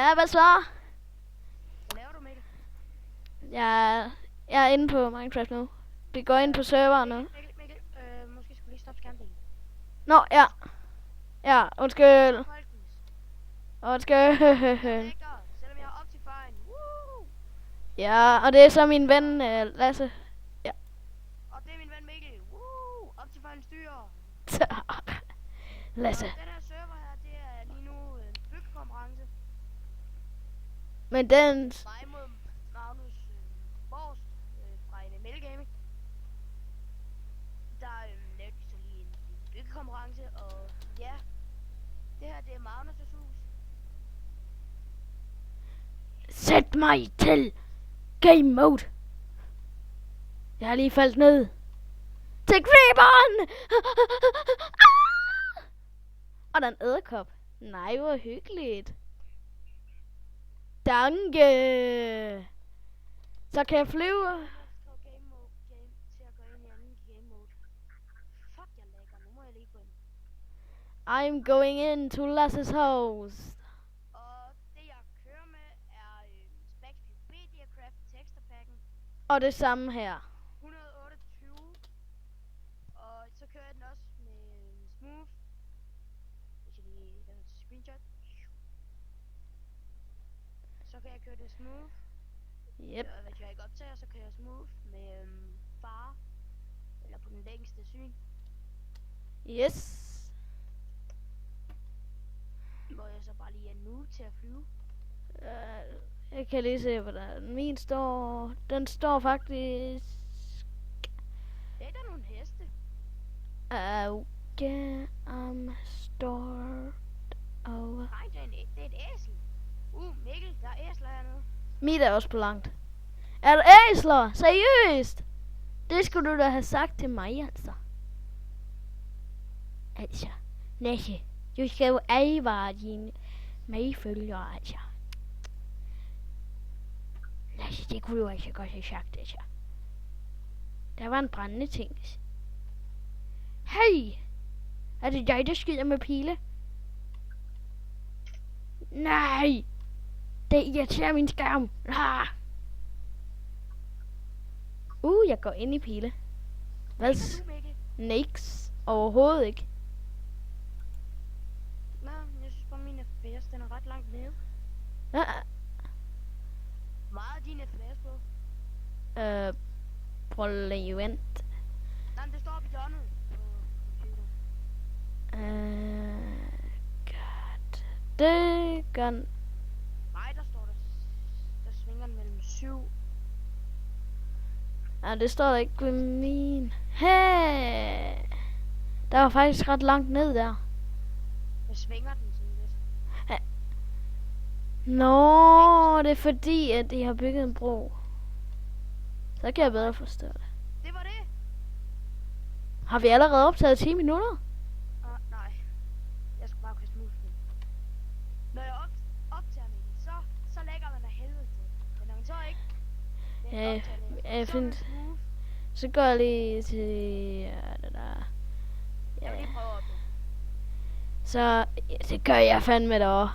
Ja, hvad så? Hvad laver du, Mikkel? Jeg er inde på Minecraft nu. Vi går ind på serveren nu. Mikkel, måske skulle lige stoppe skærmdelen. Nå, ja. Ja, undskyld. Folkens. Undskyld. Lækker, selvom jeg har Optifine. Woo! Ja, og det er så min ven, Lasse. Ja. Og det er min ven Mikkel. Woo! Optifine styrer. Lasse. Og den her server her, det er lige nu en byggekonkurrence. Men den... Mig mod Magnus Borst fra NML Gaming. Der lavede vi så lige en byggekonkurrence, og ja, det her det er Magnus' hus. Sæt mig til game mode. Jeg har lige faldt ned. Til creeperen! Og der er en edderkop. Nej, hvor hyggeligt. Danke. Så kan jeg flyve. Game mode, til at gå ind i anden game mode. Fuck, jeg lægger. Nu må jeg lige gå ind. I'm going into Lasses house. Og det jeg kører med er Specs Media Craft Texterpacken Og det samme her. 128. Og så kører jeg den også med Smooth. Hvis jeg lige laver et screenshot. Så kan jeg køre det Smooth. Yep. Og hvis jeg ikke optager, så kører jeg Smooth med far. Eller på den længste syn. Yes. Hvor jeg så bare lige er nu til at flyve. Jeg kan lige se, hvordan min står. Den står faktisk... Det er der nogle heste. Okay, stored over. Nej, det er et æsel. Mikkel, der er æsler hernede. Mit er også på langt. Er der æsler? Seriøst? Det skulle du da have sagt til mig, altså. Altså, Lasse, du skal jo advare dine medfølgere, altså. Lasse, det kunne du altså godt have sagt, altså. Der var en brændende ting. Hey! Er det dig, der skyder med pile? Nej! Det irriterer min skærm. Ah! Jeg går ind i pile. Hvad? Ligger du, Mikkel? Nix. Overhovedet ikke. Nå, jeg synes bare min FPS, den er ret langt nede. Meget din FPS på. Prøv lige vent. Nej, men det står oppe i hjørnet på computeren. God. Det gør... Nej, der står der svinger den mellem 7. Ja, det står der ikke på min. Hey! Der var faktisk ret langt ned der. Der svinger den sådan lidt. Nå, det er fordi, at de har bygget en bro. Så kan jeg bedre forstå det. Det var det. Har vi allerede optaget 10 minutter? Nej. Jeg skal bare kaste smooth den. Når jeg optager Mikkel, så lægger man af helvede til. Men når man så ikke... Jeg finder... Så går jeg lige til... det der. Jeg vil lige prøve at optage. Så det gør jeg fandme da også.